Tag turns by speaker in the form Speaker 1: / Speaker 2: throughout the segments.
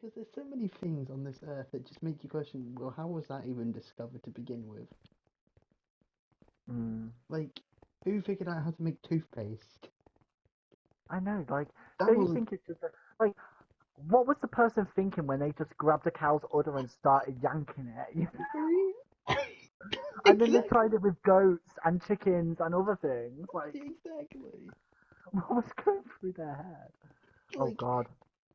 Speaker 1: Because there's so many things on this earth that just make you question, well, how was that even discovered to begin with?
Speaker 2: Mm.
Speaker 1: Like, who figured out how to make toothpaste?
Speaker 2: I know, like,
Speaker 1: That
Speaker 2: don't you
Speaker 1: was
Speaker 2: think it's just like, what was the person thinking when they just grabbed a cow's udder and started yanking it? And then they
Speaker 1: exactly,
Speaker 2: tried it with goats and chickens and other things. Like,
Speaker 1: exactly.
Speaker 2: what was going through their head? Oh
Speaker 1: Like,
Speaker 2: God,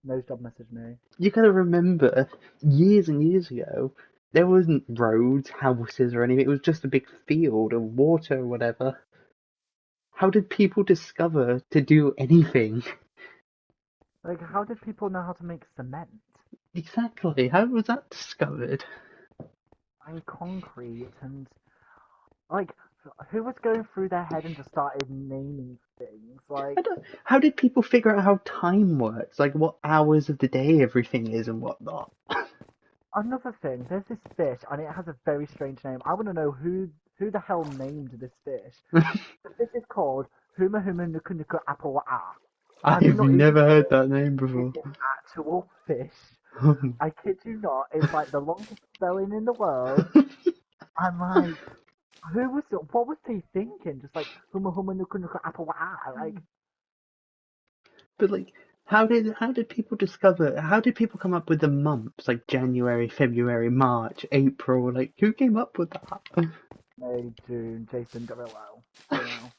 Speaker 2: nose job messaged me.
Speaker 1: you gotta remember, years and years ago, there wasn't roads, houses, or anything. It was just a big field of water or whatever. How did people discover to do anything?
Speaker 2: Like, how did people know how to make cement?
Speaker 1: Exactly. How was that discovered?
Speaker 2: And concrete and like, who was going through their head and just started naming things? Like,
Speaker 1: How did people figure out how time works? Like what hours of the day everything is and whatnot?
Speaker 2: another thing, there's this fish and it has a very strange name. I want to know who the hell named this fish. The fish is called Huma Huma Nuku Nuku Apawa'a. I'm
Speaker 1: I've
Speaker 2: not even
Speaker 1: never heard
Speaker 2: kidding.
Speaker 1: that name
Speaker 2: It's
Speaker 1: before.
Speaker 2: an actual fish. I kid you not. It's like the longest spelling in the world. I'm like, what was they thinking? Just like Huma Huma Nuku Nuku Apawa'a. Like,
Speaker 1: But like, how did people discover? How did people come up with the months like January, February, March, April? Like, who came up with that?
Speaker 2: May, June, Jason Derulo. You know.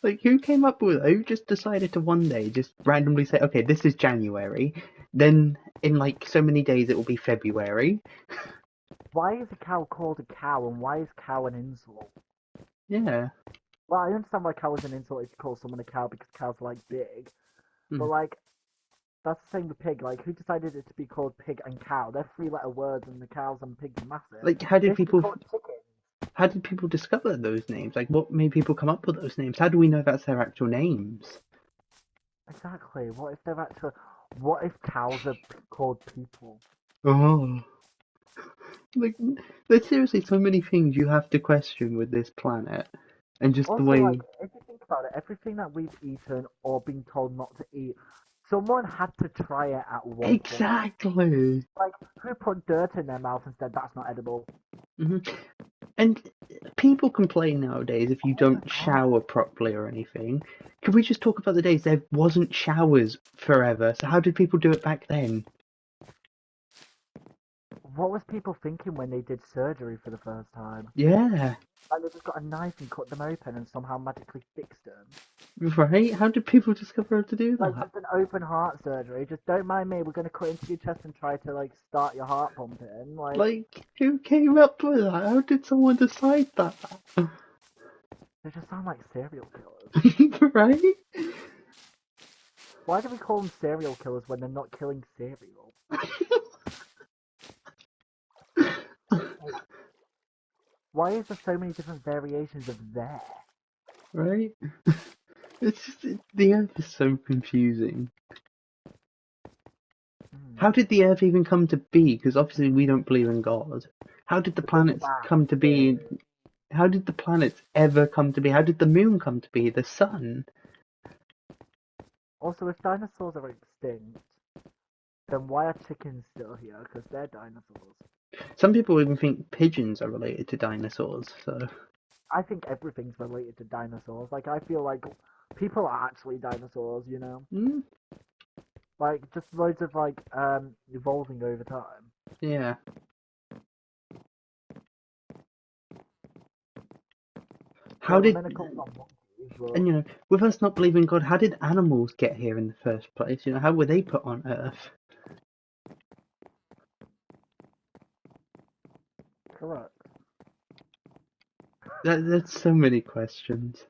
Speaker 1: Like, who came up with it? Who just decided to one day just randomly say, okay, this is January. Then in like so many days it will be February.
Speaker 2: Why is a cow called a cow and why is cow an insult?
Speaker 1: Yeah.
Speaker 2: Well, I understand why cow is an insult if you call someone a cow because cows are like big. But
Speaker 1: Hmm.
Speaker 2: like, that's the same with pig. Like, who decided it to be called pig and cow? They're three-letter words, and the cows and pigs are massive.
Speaker 1: Like, how
Speaker 2: They
Speaker 1: did
Speaker 2: should be
Speaker 1: people
Speaker 2: called chicken.
Speaker 1: How did people discover those names? Like, what made people come up with those names? How do we know that's their actual names?
Speaker 2: Exactly. What if they're actually? What if cows are called people?
Speaker 1: Oh, like, there's seriously so many things you have to question with this planet, and just the
Speaker 2: Also, like,
Speaker 1: way.
Speaker 2: if you think about it, everything that we've eaten or been told not to eat, someone had to try it at one point.
Speaker 1: Exactly.
Speaker 2: Like, who put dirt in their mouth and said that's not edible?
Speaker 1: Hmm. And people complain nowadays if you
Speaker 2: All the
Speaker 1: don't
Speaker 2: time.
Speaker 1: shower properly or anything. Can we just talk about the days there wasn't showers forever? So how did people do it back then?
Speaker 2: What was people thinking when they did surgery for the first time?
Speaker 1: Yeah,
Speaker 2: Like, they just got a knife and cut them open and somehow magically fixed them.
Speaker 1: right? How did people discover how to do
Speaker 2: Like,
Speaker 1: that?
Speaker 2: just an open heart surgery. Just don't mind me. We're gonna cut into your chest and try to like start your heart pumping. Like,
Speaker 1: Like, who came up with that? How did someone decide that?
Speaker 2: they just sound like serial killers.
Speaker 1: Right?
Speaker 2: Why do we call them serial killers when they're not killing cereal? Like, why is there so many different variations of there?
Speaker 1: Right? It's just the Earth is so confusing. How
Speaker 2: Hmm.
Speaker 1: did the Earth even come to be? Because obviously we don't believe in God. How did the
Speaker 2: The Big
Speaker 1: planets
Speaker 2: Bang
Speaker 1: come to be?
Speaker 2: theory.
Speaker 1: How did the planets ever come to be? How did the moon come to be? The sun?
Speaker 2: Also, if dinosaurs are extinct, then why are chickens still here? Because they're dinosaurs.
Speaker 1: Some people even think pigeons are related to dinosaurs. So,
Speaker 2: I think everything's related to dinosaurs. Like, I feel like people are actually dinosaurs, you know?
Speaker 1: mm,
Speaker 2: Like, just loads of, like, evolving over time.
Speaker 1: yeah. How
Speaker 2: Like, we're
Speaker 1: did,
Speaker 2: meant to come from monkeys, but
Speaker 1: and with us not believing God, how did animals get here in the first place? How were they put on Earth?
Speaker 2: correct.
Speaker 1: There's so many questions.